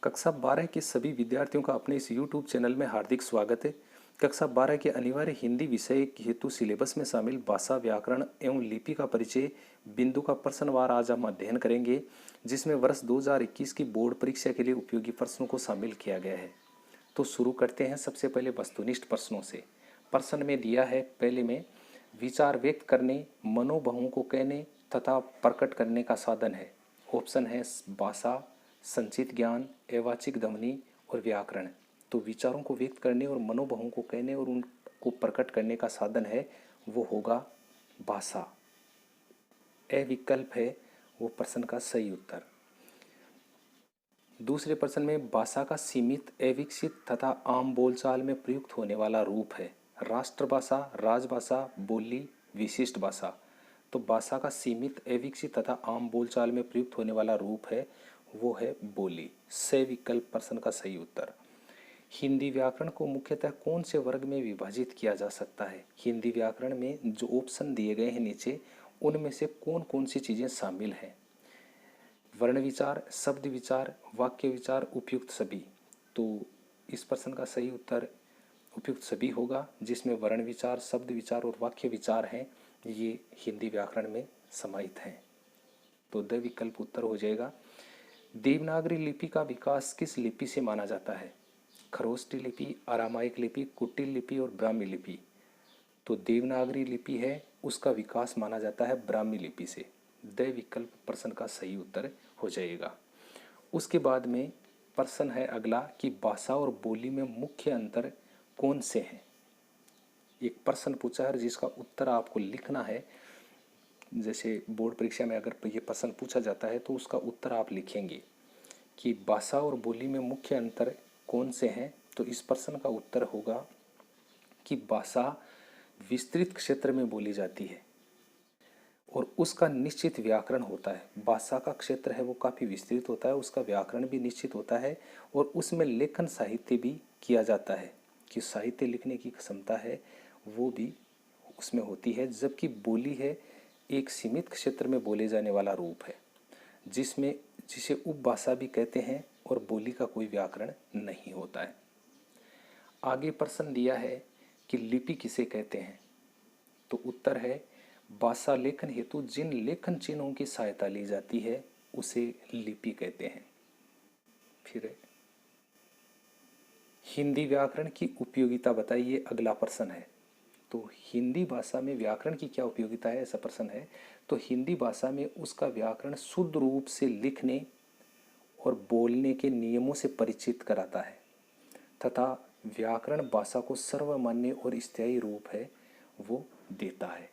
कक्षा 12 के सभी विद्यार्थियों का अपने इस YouTube चैनल में हार्दिक स्वागत है। कक्षा 12 के अनिवार्य हिंदी विषय हेतु सिलेबस में शामिल भाषा, व्याकरण एवं लिपि का परिचय बिंदु का प्रश्नवार आज हम अध्ययन करेंगे, जिसमें वर्ष 2021 की बोर्ड परीक्षा के लिए उपयोगी प्रश्नों को शामिल किया गया है। तो शुरू करते हैं सबसे पहले वस्तुनिष्ठ प्रश्नों से। प्रश्न में दिया है पहले में, विचार व्यक्त करने, मनोभावों को कहने तथा प्रकट करने का साधन है। ऑप्शन है भाषा, संचित ज्ञान, अवाचिक ध्वनि और व्याकरण। तो विचारों को व्यक्त करने और मनोभावों को कहने और उनको प्रकट करने का साधन है वो होगा भाषा। ए विकल्प है वो प्रश्न का सही उत्तर। दूसरे प्रश्न में, भाषा का सीमित, अविकसित तथा आम बोलचाल में प्रयुक्त होने वाला रूप है राष्ट्रभाषा, राजभाषा, बोली, विशिष्ट भाषा। तो भाषा का सीमित, अविकसित तथा आम बोलचाल में प्रयुक्त होने वाला रूप है वो है बोली। से विकल्प प्रश्न का सही उत्तर। हिंदी व्याकरण को मुख्यतः कौन से वर्ग में विभाजित किया जा सकता है? हिंदी व्याकरण में जो ऑप्शन दिए गए हैं नीचे, उनमें से कौन कौन सी चीज़ें शामिल हैं? वर्ण विचार, शब्द विचार, वाक्य विचार, उपयुक्त सभी। तो इस प्रश्न का सही उत्तर उपयुक्त सभी होगा, जिसमें वर्ण विचार, शब्द विचार और वाक्य विचार हैं, ये हिंदी व्याकरण में समाहित हैं। तो द विकल्प उत्तर हो जाएगा। देवनागरी लिपि का विकास किस लिपि से माना जाता है? खरोष्टी लिपि, अरामाइक लिपि, कुटिल लिपि और ब्राह्मी लिपि। तो देवनागरी लिपि है उसका विकास माना जाता है ब्राह्मी लिपि से। द विकल्प प्रश्न का सही उत्तर हो जाएगा। उसके बाद में प्रश्न है अगला कि भाषा और बोली में मुख्य अंतर कौन से हैं? एक प्रश्न पूछा है जिसका उत्तर आपको लिखना है। जैसे बोर्ड परीक्षा में अगर ये प्रश्न पूछा जाता है तो उसका उत्तर आप लिखेंगे कि भाषा और बोली में मुख्य अंतर कौन से हैं। तो इस प्रश्न का उत्तर होगा कि भाषा विस्तृत क्षेत्र में बोली जाती है और उसका निश्चित व्याकरण होता है। भाषा का क्षेत्र है वो काफ़ी विस्तृत होता है, उसका व्याकरण भी निश्चित होता है और उसमें लेखन साहित्य भी किया जाता है कि साहित्य लिखने की क्षमता है वो भी उसमें होती है। जबकि बोली है एक सीमित क्षेत्र में बोले जाने वाला रूप है जिसे उपभाषा भी कहते हैं और बोली का कोई व्याकरण नहीं होता है। आगे प्रश्न दिया है कि लिपि किसे कहते हैं? तो उत्तर है भाषा लेखन हेतु जिन लेखन चिन्हों की सहायता ली जाती है उसे लिपि कहते हैं। फिर हिंदी व्याकरण की उपयोगिता बताइए, अगला प्रश्न है। तो हिंदी भाषा में व्याकरण की क्या उपयोगिता है, ऐसा प्रश्न है। तो हिंदी भाषा में उसका व्याकरण शुद्ध रूप से लिखने और बोलने के नियमों से परिचित कराता है तथा व्याकरण भाषा को सर्वमान्य और स्थायी रूप है वो देता है।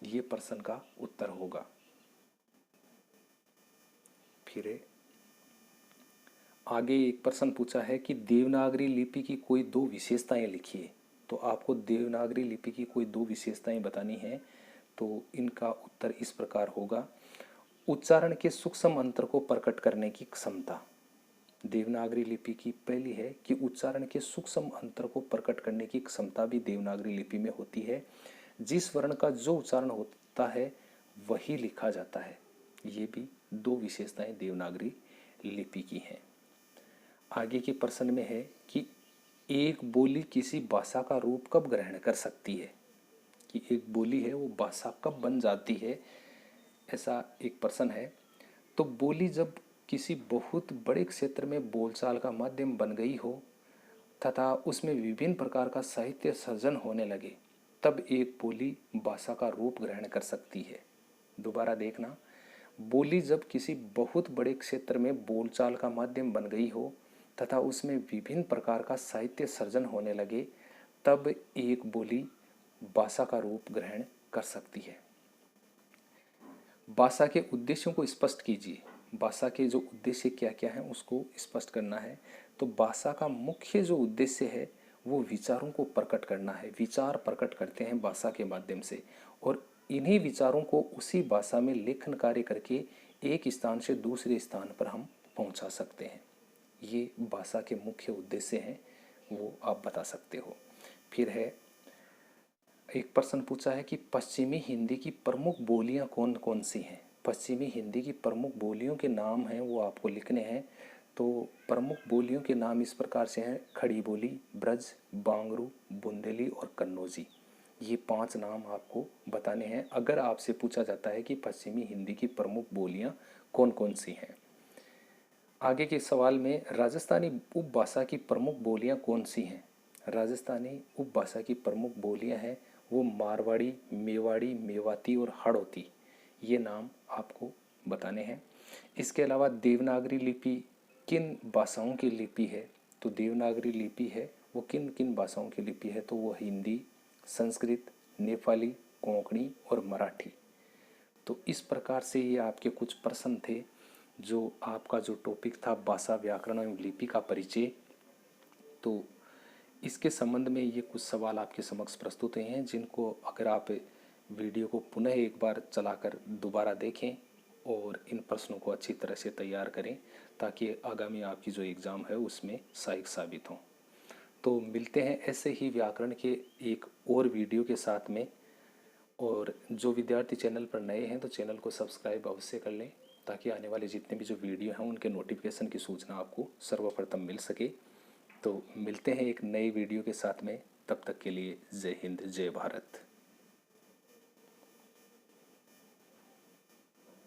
ये प्रश्न का उत्तर होगा। फिर आगे एक प्रश्न पूछा है कि देवनागरी लिपि की कोई दो विशेषताएं लिखिए। तो आपको देवनागरी लिपि की कोई दो विशेषताएं बतानी है। तो इनका उत्तर इस प्रकार होगा। उच्चारण के सूक्ष्म अंतर को प्रकट करने की क्षमता। देवनागरी लिपि की पहली है कि उच्चारण के सूक्ष्म अंतर को प्रकट करने की क्षमता भी देवनागरी लिपि में होती है। जिस वर्ण का जो उच्चारण होता है वही लिखा जाता है। ये भी दो विशेषताएं देवनागरी लिपि की हैं। आगे के प्रश्न में है कि एक बोली किसी भाषा का रूप कब ग्रहण कर सकती है? कि एक बोली है वो भाषा कब बन जाती है, ऐसा एक प्रश्न है। तो बोली जब किसी बहुत बड़े क्षेत्र में बोलचाल का माध्यम बन गई हो तथा उसमें विभिन्न प्रकार का साहित्य सर्जन होने लगे, तब एक बोली भाषा का रूप ग्रहण कर सकती है। दोबारा देखना, बोली जब किसी बहुत बड़े क्षेत्र में बोलचाल का माध्यम बन गई हो तथा उसमें विभिन्न प्रकार का साहित्य सर्जन होने लगे, तब एक बोली भाषा का रूप ग्रहण कर सकती है। भाषा के उद्देश्यों को स्पष्ट कीजिए। भाषा के जो उद्देश्य क्या क्या हैं उसको स्पष्ट करना है। तो भाषा का मुख्य जो उद्देश्य है वो विचारों को प्रकट करना है। विचार प्रकट करते हैं भाषा के माध्यम से और इन्हीं विचारों को उसी भाषा में लेखन कार्य करके एक स्थान से दूसरे स्थान पर हम पहुंचा सकते हैं। ये भाषा के मुख्य उद्देश्य हैं, वो आप बता सकते हो। फिर है एक प्रश्न पूछा है कि पश्चिमी हिंदी की प्रमुख बोलियां कौन कौन सी हैं? पश्चिमी हिंदी की प्रमुख बोलियों के नाम हैं वो आपको लिखने हैं। तो प्रमुख बोलियों के नाम इस प्रकार से हैं: खड़ी बोली, ब्रज, बांगरू, बुंदेली और कन्नौजी। ये 5 नाम आपको बताने हैं अगर आपसे पूछा जाता है कि पश्चिमी हिंदी की प्रमुख बोलियां कौन कौन सी हैं। आगे के सवाल में राजस्थानी उपभाषा की प्रमुख बोलियां कौन सी हैं? राजस्थानी उपभाषा की प्रमुख बोलियां हैं वो मारवाड़ी, मेवाड़ी, मेवाती और हाड़ौती। ये नाम आपको बताने हैं। इसके अलावा देवनागरी लिपि किन भाषाओं की लिपि है? तो देवनागरी लिपि है वो किन किन भाषाओं की लिपि है? तो वो हिंदी, संस्कृत, नेपाली, कोंकणी और मराठी। तो इस प्रकार से ये आपके कुछ प्रश्न थे जो आपका जो टॉपिक था भाषा, व्याकरण एवं लिपि का परिचय। तो इसके संबंध में ये कुछ सवाल आपके समक्ष प्रस्तुत हुए हैं जिनको अगर आप वीडियो को पुनः एक बार चलाकर दोबारा देखें और इन प्रश्नों को अच्छी तरह से तैयार करें ताकि आगामी आपकी जो एग्ज़ाम है उसमें सहायक साबित हों। तो मिलते हैं ऐसे ही व्याकरण के एक और वीडियो के साथ में। और जो विद्यार्थी चैनल पर नए हैं तो चैनल को सब्सक्राइब अवश्य कर लें ताकि आने वाले जितने भी जो वीडियो हैं उनके नोटिफिकेशन की सूचना आपको सर्वप्रथम मिल सके। तो मिलते हैं एक नए वीडियो के साथ में, तब तक के लिए जय हिंद, जय भारत।